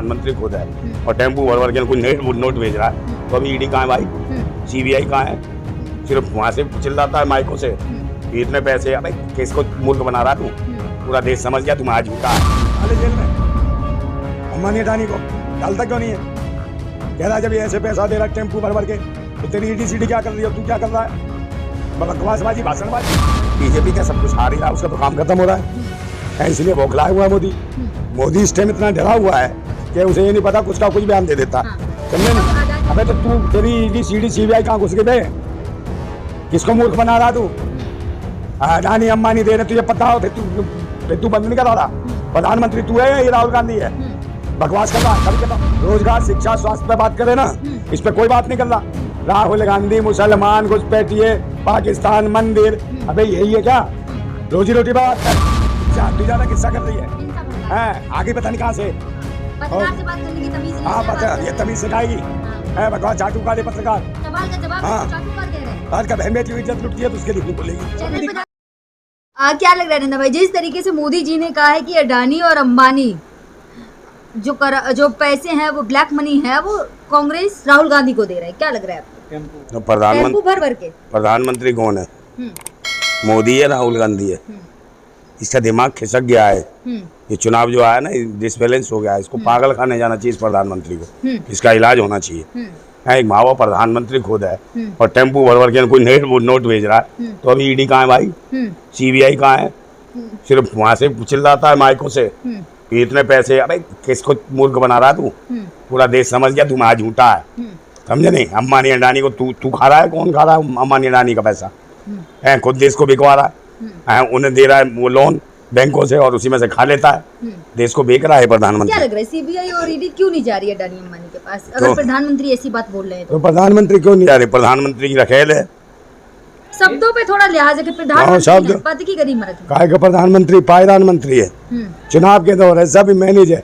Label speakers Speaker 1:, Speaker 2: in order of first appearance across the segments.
Speaker 1: प्रधानमंत्री खुद है और टेम्पू भर भर के कोई नोट भेज रहा है, तो अभी ईडी कहाँ है भाई, सीबीआई कहाँ है? सिर्फ वहाँ से चिल्लाता है माइकों से कि इतने पैसे, अबे किसको मूर्ख बना रहा तू? पूरा देश समझ गया तुम आज झूठा है। जेल में अंबानी अडानी को डालता क्यों नहीं है? कह रहा जब ये ऐसे पैसा दे रहा है टेम्पू भर भर के, तो तेरी ईडी सीडी क्या कर रही है? तू क्या कर रहा है? बकवासबाजी, भाषणबाजी। बीजेपी का सब कुछ हार ही रहा, उसका तो काम खत्म हो रहा है, इसलिए बौखलाया हुआ है मोदी इस टाइम इतना डरा हुआ है कि उसे ये नहीं पता, कुछ का कुछ बयान दे देता। समझे नहीं? अबे तो तू तेरी ईडी सीडी सीबीआई कहाँ घुस गए? किसको मूर्ख बना रहा तू? अडानी अंबानी दे रहे, तुझे पता हो फिर तू बंद नहीं करा रहा। प्रधानमंत्री तू है या ये राहुल गांधी है? बकवास कर रहा। रोजगार, शिक्षा, स्वास्थ्य पे बात करे ना, इस पे कोई बात नहीं कर रहा। राहुल गांधी मुसलमान, घुसपैठिए, पाकिस्तान, मंदिर, अबे यही है क्या? रोजी रोटी बात कर, ज्यादा किस्सा कर रही है। आगे पता नहीं कहाँ से हाँ पता, ये तमीज सिखाएगी। बकवास चाटू काले पत्रकार, आज का बहन बेटी इज्जत लुटती है तो उसके लिए बोलेगी।
Speaker 2: क्या लग रहा है नंदा भाई, जिस तरीके से मोदी जी ने कहा है कि अडानी और अंबानी जो पैसे हैं वो ब्लैक मनी है, वो कांग्रेस राहुल गांधी को दे रहा है, क्या लग रहा है आपको?
Speaker 1: प्रधानमंत्री
Speaker 2: भर भर के
Speaker 1: प्रधानमंत्री कौन है? मोदी है, राहुल गांधी है? इसका दिमाग खिसक गया है। ये चुनाव जो आया ना, डिसबैलेंस हो गया है, इसको पागल खाने जाना चाहिए इस प्रधानमंत्री को, इसका इलाज होना चाहिए। एक मावा प्रधानमंत्री खुद है और टेम्पू भर भर के कोई नोट भेज रहा है, तो अभी ईडी कहाँ है भाई, सीबीआई कहाँ है? सिर्फ वहाँ से चिल्लाता है माइकों से कि इतने पैसे, अबे किसको मूर्ख बना रहा तू? पूरा देश समझ गया तुम आज झूठा है। समझे नहीं? अंबानी अडानी को तू खा रहा है? कौन खा रहा है अंबानी अडानी का पैसा? खुद देश को बिकवा रहा है, उन्हें दे रहा है वो लोन बैंकों से और उसी में से खा लेता है, देश को बेच रहा है प्रधानमंत्री।
Speaker 2: क्या लग रहा है सीबीआई और ईडी क्यों नहीं जा रही है अडानी अंबानी के पास? अगर प्रधानमंत्री ऐसी बात बोल रहे हैं तो
Speaker 1: प्रधानमंत्री क्यों नहीं जा रहे? प्रधानमंत्री की रखेल है,
Speaker 2: शब्दों पे थोड़ा लिहाज है कि प्रधानमंत्री पद की गरीब मरत
Speaker 1: है का प्रधानमंत्री पायदान मंत्री है। चुनाव के दौर है, सब इमेज है,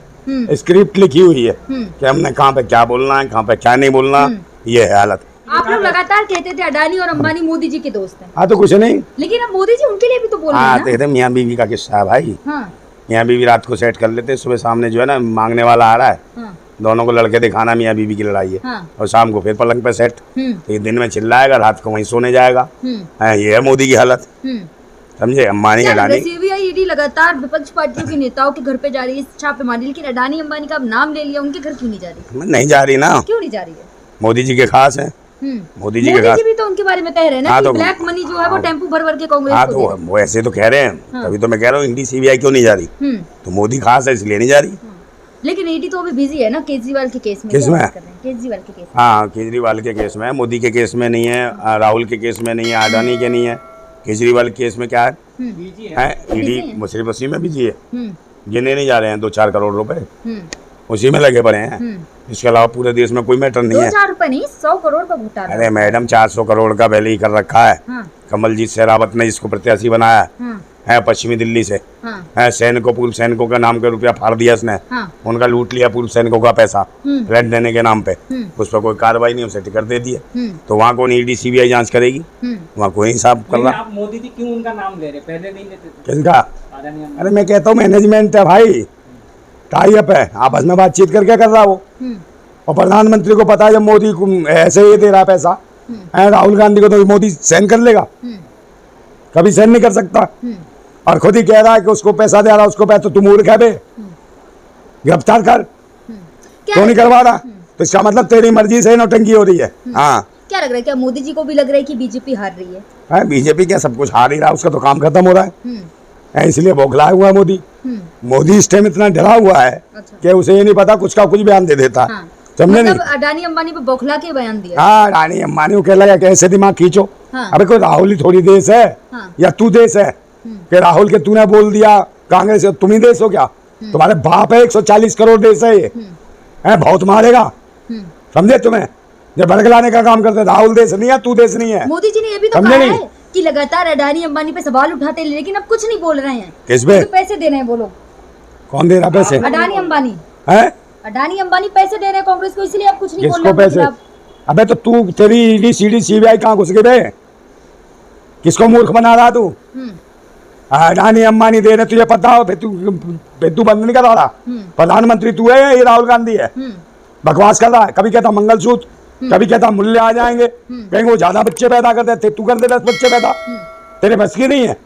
Speaker 1: स्क्रिप्ट लिखी हुई है कि हमने कहाँ पे क्या बोलना है, कहाँ पे क्या नहीं बोलना, ये है हालत।
Speaker 2: आप लोग लगातार कहते थे अडानी और अंबानी मोदी जी के दोस्त हैं।
Speaker 1: हाँ तो कुछ नहीं,
Speaker 2: लेकिन अब मोदी जी उनके लिए भी तो बोल रहे हैं ना।
Speaker 1: मियाँ बीवी का किस्सा है भाई।
Speaker 2: हाँ।
Speaker 1: मियाँ बीवी रात को सेट कर लेते, सुबह सामने जो है ना मांगने वाला आ रहा है,
Speaker 2: हाँ।
Speaker 1: दोनों को लड़के दिखाना, मियाँ बीवी की लड़ाई है।
Speaker 2: हाँ।
Speaker 1: और शाम को फिर पलंग पे सेट, तो ये दिन में चिल्लाएगा, रात को वहीं सोने जाएगा। ये है मोदी की हालत, समझे? अंबानी अडानी।
Speaker 2: सीबीआई ईडी लगातार विपक्ष पार्टियों के नेताओं के घर पे जा रही है छापेमारी, लेकिन अडानी अंबानी का अब नाम ले लिया, उनके घर क्यों नहीं जा रही?
Speaker 1: नहीं जा रही ना,
Speaker 2: क्यों नहीं जा रही है?
Speaker 1: मोदी जी के खास है। मोदी जी
Speaker 2: भी तो उनके बारे में कह रहे हैं ना कि ब्लैक मनी जो है वो टेम्पू भर भर के कांग्रेस को दे रही है।
Speaker 1: वो ऐसे तो कह रहे हैं, तभी तो मैं कह रहा हूँ ईडी सीबीआई क्यों नहीं जा रही, तो मोदी खास है इसलिए नहीं जा रही।
Speaker 2: लेकिन ईडी तो अभी बिजी है ना केजरीवाल के केस में।
Speaker 1: किसमें?
Speaker 2: केजरीवाल के केस में।
Speaker 1: हाँ, केजरीवाल के केस में, मोदी के केस में नहीं है, राहुल के केस में नहीं है, अडानी के नहीं है। केजरीवाल के केस में क्या है? ईडी सिर्फ उसी में बिजी है, गिने नहीं जा रहे हैं 2-4 करोड़ रुपए, उसी में लगे पड़े हैं। इसके अलावा पूरे देश में कोई मैटर नहीं है।
Speaker 2: 2-4 रुपए नहीं, 100 करोड़ का घोटाला।
Speaker 1: अरे मैडम, 400 करोड़ का पहले ही कर रखा है। कमलजीत शेरावत ने इसको प्रत्याशी बनाया है पश्चिमी दिल्ली से। सैनिकों, पूर्व सैनिकों के नाम के रुपया फाड़ दिया इसने, उनका लूट लिया पूर्व सैनिकों का पैसा रेंट देने के नाम पे, उस पर कोई कार्रवाई नहीं, उसे टिकट दे दिए। तो वहाँ कौन ईडी सीबीआई जांच करेगी? वहाँ कोई हिसाब कर रहा।
Speaker 3: आप मोदी जी क्यों उनका नाम ले रहे, पहले नहीं लेते थे?
Speaker 1: किसका? अरे मैं कहता हूँ मैनेजमेंट है भाई, टाई अप है, आपस में बातचीत करके कर रहा वो। और प्रधानमंत्री को पता है जब मोदी को ऐसे ही दे रहा पैसा, राहुल गांधी को तो मोदी सहन कर लेगा? कभी सहन नहीं कर सकता। और खुद ही कह रहा है कि उसको पैसा दे रहा, उसको पैसा, तो तू मूर्ख है बे, गिरफ्तार कर, क्यों नहीं करवा रहा? तो इसका मतलब तेरी मर्जी से नौटंकी हो रही है। हाँ,
Speaker 2: क्या लग रहा है, क्या मोदी जी को भी लग रहा है कि बीजेपी हार रही है?
Speaker 1: बीजेपी क्या सब कुछ हार ही रहा, उसका तो काम खत्म हो रहा है, इसलिए बौखलाया हुआ है मोदी इस टाइम इतना डरा हुआ है कि उसे ये नहीं पता, कुछ का कुछ बयान दे देता है। समझे नहीं?
Speaker 2: अडानी अंबानी पे बौखला के बयान दिया।
Speaker 1: हाँ, अडानी अंबानी को कह लगा कैसे दिमाग खींचो। अबे कोई राहुल ही थोड़ी देश है या तू देश है कि राहुल के तूने बोल दिया कांग्रेस, तुम ही देश हो क्या? तुम्हारे बाप है, 140 करोड़ देश है ये, बहुत मारेगा। समझे? तुम्हें जब भड़कलाने का काम करते, राहुल देश नहीं है, तू देश नहीं है।
Speaker 2: मोदी जी ने ये भी तो कहा है कि लगातार अडानी अंबानी पे सवाल उठाते हैं, लेकिन अब कुछ नहीं बोल रहे हैं।
Speaker 1: किस पे?
Speaker 2: तो पैसे दे रहे हैं वो लोग।
Speaker 1: कौन दे रहा पैसे?
Speaker 2: अडानी अंबानी
Speaker 1: है।
Speaker 2: अडानी अंबानी पैसे दे रहे हैं कांग्रेस को, इसलिए अब कुछ नहीं बोल रहे।
Speaker 1: पैसे? अबे तो तू, तेरी ईडी सीडी सीबीआई कहाँ घुस गए? किसको मूर्ख बना रहा तू?
Speaker 4: अडानी अंबानी दे रहे, तुझे पता हो, फिर तू बंद नहीं करा रहा। प्रधानमंत्री तू है या ये राहुल गांधी है? बकवास कर रहा है। कभी कहता मंगलसूत्र, कभी कहता मूल्य आ जाएंगे, कहेंगे वो ज्यादा बच्चे पैदा कर देते, तू कर दे 10 बच्चे पैदा, तेरे बस की नहीं है,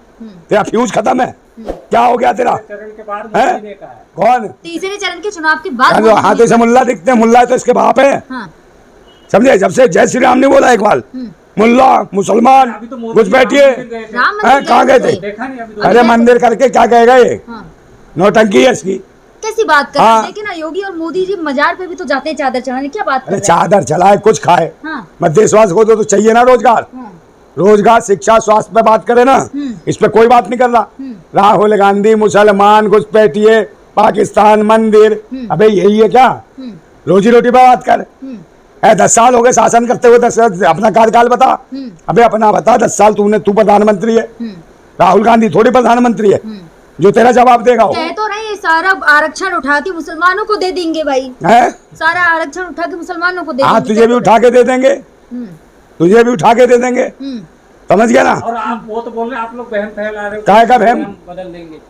Speaker 4: तेरा फ्यूज खत्म है। क्या हो गया तेरा?
Speaker 3: चरण के बाद
Speaker 4: है?
Speaker 3: मोदी ने कहा है।
Speaker 4: कौन?
Speaker 2: तीसरे चरण के चुनाव के बाद
Speaker 4: जो हाथों से मुल्ला दिखते हैं, मुल्ला तो इसके बाप है।
Speaker 2: हाँ।
Speaker 4: समझे? जब से जय श्री राम ने बोला एक बार, मुल्ला मुसलमान
Speaker 3: अभी तो मोदी
Speaker 4: कुछ बैठिए,
Speaker 2: राम मंदिर
Speaker 4: कहाँ गए थे?
Speaker 3: देखा नहीं अभी तो।
Speaker 4: अरे मंदिर करके क्या कहेगा ये?
Speaker 2: हाँ।
Speaker 4: नौटंकी है इसकी।
Speaker 2: कैसी बात कर रहे
Speaker 4: हाँ।
Speaker 2: हैं? देखिए ना, योगी और मोदी जी मजार पे भी तो जाते हैं चादर चढ़ाने, क्या बात कर
Speaker 4: अरे
Speaker 2: रहे हैं?
Speaker 4: चादर चलाए कुछ खाए,
Speaker 2: हाँ।
Speaker 4: मत देशवासी को तो चाहिए ना रोजगार।
Speaker 2: हाँ।
Speaker 4: रोजगार, शिक्षा, स्वास्थ्य पे बात करे ना, इस पे कोई बात नहीं कर रहा। राहुल गांधी मुसलमान, घुसपैठिए, पाकिस्तान, मंदिर, अबे यही है क्या? रोजी रोटी पे बात कर। 10 साल हो गए शासन करते हुए, 10 अपना कार्यकाल बता। अबे अपना बता, 10 साल तू प्रधानमंत्री है, राहुल गांधी थोड़ी प्रधानमंत्री है जो तेरा जवाब देगा वो
Speaker 2: कह तो रहे हैं सारा आरक्षण उठा के मुसलमानों को दे देंगे भाई,
Speaker 4: है।
Speaker 2: सारा आरक्षण उठा के मुसलमानों को दे
Speaker 4: हाँ,
Speaker 2: देंगे।
Speaker 4: तुझे भी उठा के दे देंगे, तुझे भी उठा के दे देंगे, समझ गया ना?
Speaker 3: और आप वो तो बोल रहे हैं आप लोग बहम फैला रहे हो,
Speaker 4: काय का बहम?
Speaker 3: बदल देंगे।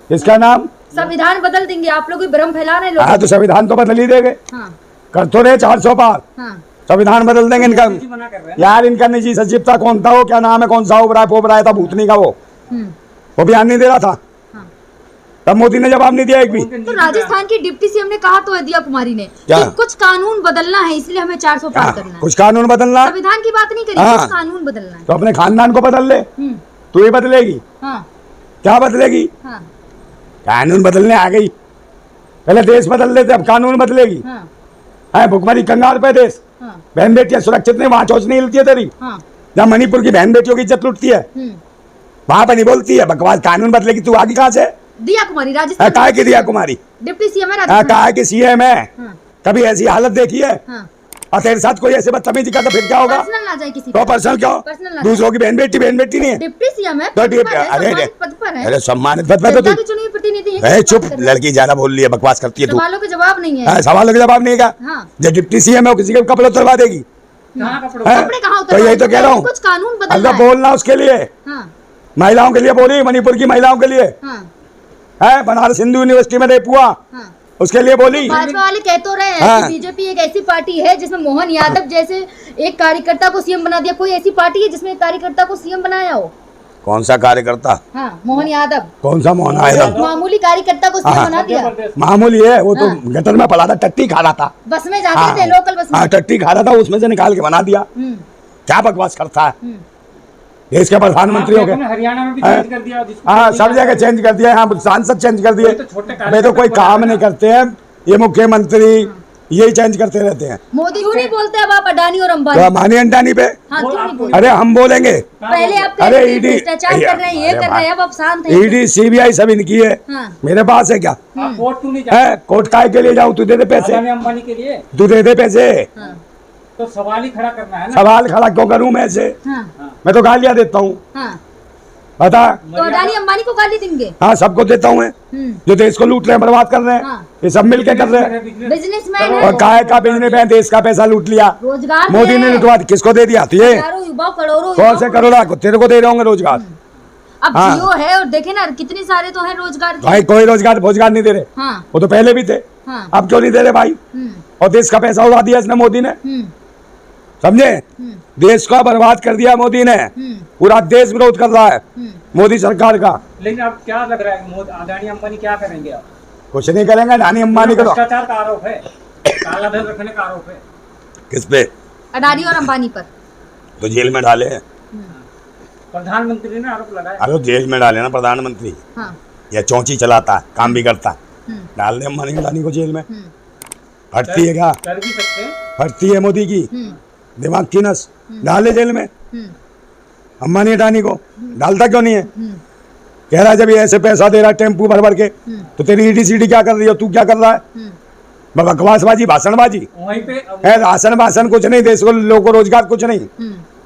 Speaker 4: इसका नाम
Speaker 2: संविधान बदल देंगे, आप लोग भी भ्रम फैला रहे हैं लोग।
Speaker 4: हाँ, तो संविधान तो बदल ही देंगे,
Speaker 2: हाँ।
Speaker 4: कर तो रहे 400 पार,
Speaker 2: हाँ।
Speaker 4: संविधान बदल देंगे इनका।
Speaker 3: मोदी जी मना कर रहे हैं।
Speaker 4: यार इनका निजी सचिव था, कौन था वो, क्या नाम है, कौन सा ओबराय था भूतनी का, वो बयान नहीं दे रहा था,
Speaker 2: हाँ।
Speaker 4: तब मोदी ने जवाब नहीं दिया एक भी।
Speaker 2: तो राजस्थान की डिप्टी सीएम ने कहा तो है, दिया कुमारी ने,
Speaker 4: क्या?
Speaker 2: कि कुछ कानून बदलना है, इसलिए हमें 400 पार
Speaker 4: हाँ,
Speaker 2: करना है।
Speaker 4: कुछ कानून बदलना है,
Speaker 2: संविधान की बात नहीं करी,
Speaker 4: हाँ।
Speaker 2: कुछ कानून बदलना है।
Speaker 4: तो अपने खानदान को बदल ले, तू ही बदलेगी,
Speaker 2: हाँ।
Speaker 4: क्या बदलेगी?
Speaker 2: हाँ।
Speaker 4: कानून बदलने आ गई, पहले देश बदल लेते, अब कानून बदलेगी।
Speaker 2: हाँ।
Speaker 4: है भुखमरी कंगाल पे देश,
Speaker 2: हाँ।
Speaker 4: बहन बेटियां सुरक्षित नहीं, वहां चोच नहीं हिलती है तेरी,
Speaker 2: हाँ।
Speaker 4: जहाँ मणिपुर की बहन बेटियों की इज्जत लुटती है वहां पर नहीं बोलती है, बकवास। कानून बदलेगी, तू आगे कहाँ से?
Speaker 2: दिया कुमारी राजस्थान
Speaker 4: काय की दिया कुमारी?
Speaker 2: डिप्टी सीएम है
Speaker 4: हाँ,
Speaker 2: राजस्थान।
Speaker 4: काय की सीएम है,
Speaker 2: हाँ।
Speaker 4: कभी ऐसी हालत देखी है?
Speaker 2: हाँ।
Speaker 4: और तेरे साथ कोई ऐसे बदतमीजी करता फिर क्या होगा?
Speaker 2: पर्सनल ना जाए किसी
Speaker 4: तो
Speaker 2: पे।
Speaker 4: पर्सनल क्यों?
Speaker 2: पर्सनल ना
Speaker 4: दूसरों की बहन बेटी नहीं है
Speaker 2: डिप्टी सीएम है,
Speaker 4: तो
Speaker 2: पद पर है,
Speaker 4: अरे
Speaker 2: सम्मानित पद पर है,
Speaker 4: अरे सम्मानित पद पे तो
Speaker 2: जनता
Speaker 4: तू
Speaker 2: की चुनी हुई प्रतिनिधि है,
Speaker 4: ए,
Speaker 2: किस
Speaker 4: चुप,
Speaker 2: बात कर रहे हैं?
Speaker 4: लड़की ज्यादा बोल रही है, बकवास करती है तू।
Speaker 2: सवालों के जवाब नहीं है।
Speaker 4: हाँ, सवालों का जवाब नहीं है।
Speaker 2: हाँ।
Speaker 4: जब डिप्टी सीएम है वो किसी के कपड़े उतरवा देगी?
Speaker 3: कहाँ कपड़ों
Speaker 4: हैं?
Speaker 2: कपड़े कहाँ
Speaker 4: तो यही तो कह रहा हूँ,
Speaker 2: कुछ कानून बदलना
Speaker 4: अल्लाह
Speaker 2: है।
Speaker 4: बोलना उसके लिए,
Speaker 2: हाँ।
Speaker 4: महिलाओं के लिए बोली, मणिपुर की महिलाओं के लिए
Speaker 2: हाँ।
Speaker 4: है, बनारस हिंदू यूनिवर्सिटी में रेप हुआ,
Speaker 2: हाँ।
Speaker 4: उसके लिए बोली।
Speaker 2: भाजपा वाले कह तो रहे हैं
Speaker 4: हाँ।
Speaker 2: कि बीजेपी एक ऐसी पार्टी है जिसमें मोहन यादव जैसे एक कार्यकर्ता को सीएम बना दिया। कोई ऐसी पार्टी है जिसमें एक कार्यकर्ता को सीएम बनाया हो?
Speaker 4: कौन सा कार्यकर्ता?
Speaker 2: हाँ, मोहन यादव
Speaker 4: कौन सा मोहन
Speaker 2: एक
Speaker 4: आयरन?
Speaker 2: मामूली कार्यकर्ता को सीएम
Speaker 4: हाँ।
Speaker 2: बना दिया।
Speaker 4: मामूली है वो तो,
Speaker 2: हाँ।
Speaker 4: गटर में पड़ा था, टट्टी खा रहा था,
Speaker 2: बस में जाते
Speaker 4: हाँ।
Speaker 2: थे, लोकल बस में।
Speaker 4: हाँ, टट्टी खा रहा था, उसमें से निकाल के बना दिया। क्या बकवास करता है? देश के प्रधानमंत्री हो गए,
Speaker 3: हरियाणा में भी चेंज कर दिया,
Speaker 4: हाँ, सब जगह चेंज कर दिया, यहाँ सांसद चेंज कर दिए,
Speaker 3: तो छोटे
Speaker 4: वे तो कोई काम नहीं करते हैं, ये मुख्यमंत्री यही चेंज करते रहते हैं।
Speaker 2: मोदी क्यों नहीं बोलते अब आप अडानी और
Speaker 4: तो
Speaker 2: अंबानी?
Speaker 4: मानी अंडानी पे,
Speaker 2: हाँ, क्यों नहीं बोलते?
Speaker 4: अरे हम बोलेंगे,
Speaker 2: पहले आप कह
Speaker 4: अरे
Speaker 2: रहे थे
Speaker 4: ईडी,
Speaker 2: भ्रष्टाचार कर रहे हैं, ये कर रहे हैं, अब आप शांत हैं।
Speaker 4: ईडी सीबीआई सब इनकी है,
Speaker 2: हाँ।
Speaker 4: मेरे पास है क्या?
Speaker 3: आप कोर्ट क्यों नहीं जाते?
Speaker 4: है, कोर्ट काय के लिए जाऊँ? तू दे दे पैसे,
Speaker 3: अडानी अंबानी के लिए
Speaker 4: तू दे दे पैसे,
Speaker 2: हाँ।
Speaker 3: तो सवाल ही खड़ा करना है ना।
Speaker 4: सवाल खड़ा क्यों करूँ मैं ऐसे?
Speaker 2: हाँ।
Speaker 4: मैं तो गालियाँ देता हूँ,
Speaker 2: हाँ।
Speaker 4: बता।
Speaker 2: तो अडानी अंबानी को गाली देंगे?
Speaker 4: हाँ, सबको देता हूँ मैं, जो देश को लूट रहे हैं, बर्बाद कर रहे हैं,
Speaker 2: हाँ।
Speaker 4: ये सब मिलके कर रहे हैं।
Speaker 2: बिजनेसमैन
Speaker 4: और
Speaker 2: है,
Speaker 4: काय का बिजनेस में देश का पैसा लूट लिया,
Speaker 2: रोजगार
Speaker 4: मोदी ने
Speaker 2: है।
Speaker 4: लुटवा, किसको दे दिया? तुझे
Speaker 2: हजारों युवा, करोड़ों
Speaker 4: कौन से
Speaker 2: युवाओं
Speaker 4: करोड़ा को तेरे को दे रहे होंगे रोजगार?
Speaker 2: अब
Speaker 4: हाँ।
Speaker 2: जियो है और देखे ना कितने सारे तो है रोजगार के।
Speaker 4: भाई कोई रोजगार नहीं दे रहे,
Speaker 2: हाँ।
Speaker 4: वो तो पहले भी थे,
Speaker 2: हाँ।
Speaker 4: अब क्यों नहीं दे रहे भाई? और देश का पैसा उड़ा दिया इसने, मोदी ने, समझे? देश का बर्बाद कर दिया मोदी ने, पूरा देश विरोध कर रहा है मोदी सरकार का।
Speaker 3: लेकिन अब क्या लग रहा है अडानी अंबानी क्या करेंगे? आप
Speaker 4: कुछ नहीं करेंगे, अडानी अंबानी को तो।
Speaker 3: भ्रष्टाचार का आरोप है, काला धन रखने का आरोप है।
Speaker 4: किस पे?
Speaker 2: अडानी और अंबानी पर।
Speaker 4: तो जेल में डाले हैं,
Speaker 3: प्रधानमंत्री ने आरोप लगाया।
Speaker 4: अरे जेल में डाले ना प्रधानमंत्री,
Speaker 2: हाँ।
Speaker 4: या चौंची चलाता है, काम भी करता है, डाल दे अंबानी अडानी को जेल में। हटती है क्या?
Speaker 3: कर भी सकते हैं।
Speaker 4: हटती है मोदी की दिमाग की नस, डाले जेल में अंबानी अडानी को। डालता क्यों नहीं है? कह रहा है जब ये ऐसे पैसा दे रहा है टेम्पू भर भर के, तो तेरी ईडी सीडी क्या कर रही हो? तू क्या कर रहा है? बकवासबाजी, भाषणबाजी
Speaker 3: वहीं पे
Speaker 4: है, राशन वासन कुछ नहीं, देश को लोगों को रोजगार कुछ नहीं।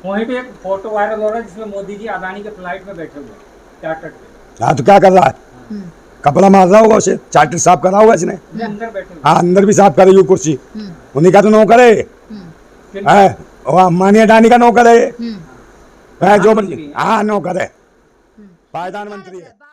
Speaker 3: वहीं पे एक फोटो वायरल हो रहा है जिसमें मोदी जी अडानी के फ्लाइट में बैठे हुए हैं, चार्टर्ड पे।
Speaker 4: हाँ, तो क्या कर रहा है? कपड़ा मार रहा होगा उसे, चार्टर साफ करा होगा इसने।
Speaker 3: अंदर बैठे हुए
Speaker 4: हाँ, अंदर भी साफ करे, यू कुर्सी उन्हीं का तो नौकर है, वो अंबानी अडानी का नौकर है, जो हाँ नौकर है। पायदान
Speaker 2: क्या
Speaker 4: मंत्री
Speaker 2: लग रहा
Speaker 4: है।
Speaker 2: बाबा